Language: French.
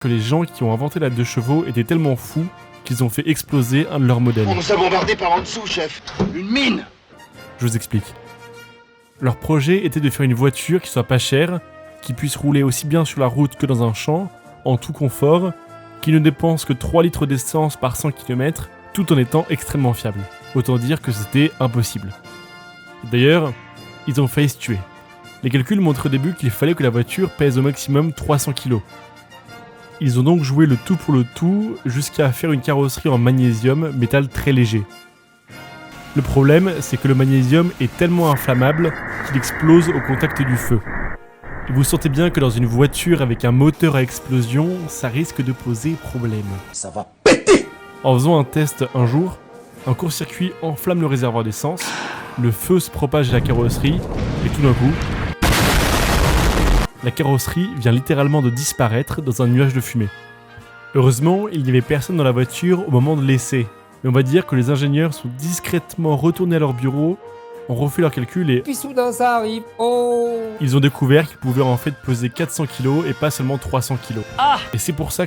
que les gens qui ont inventé la 2 chevaux étaient tellement fous qu'ils ont fait exploser un de leurs modèles. On nous a bombardé par en dessous, chef. Une mine. Je vous explique. Leur projet était de faire une voiture qui soit pas chère, qui puisse rouler aussi bien sur la route que dans un champ, en tout confort, qui ne dépense que 3 litres d'essence par 100 km, tout en étant extrêmement fiable. Autant dire que c'était impossible. D'ailleurs, ils ont failli se tuer. Les calculs montrent au début qu'il fallait que la voiture pèse au maximum 300 kg. Ils ont donc joué le tout pour le tout jusqu'à faire une carrosserie en magnésium, métal très léger. Le problème, c'est que le magnésium est tellement inflammable qu'il explose au contact du feu. Et vous sentez bien que dans une voiture avec un moteur à explosion, ça risque de poser problème. Ça va péter. En faisant un test un jour, un court-circuit enflamme le réservoir d'essence, le feu se propage à la carrosserie, et tout d'un coup, la carrosserie vient littéralement de disparaître dans un nuage de fumée. Heureusement, il n'y avait personne dans la voiture au moment de l'essai, mais on va dire que les ingénieurs sont discrètement retournés à leur bureau, ont refait leurs calculs et Puis soudain ça arrive, oh. ils ont découvert qu'ils pouvaient en fait peser 400 kg et pas seulement 300 kg. Ah. Et c'est pour ça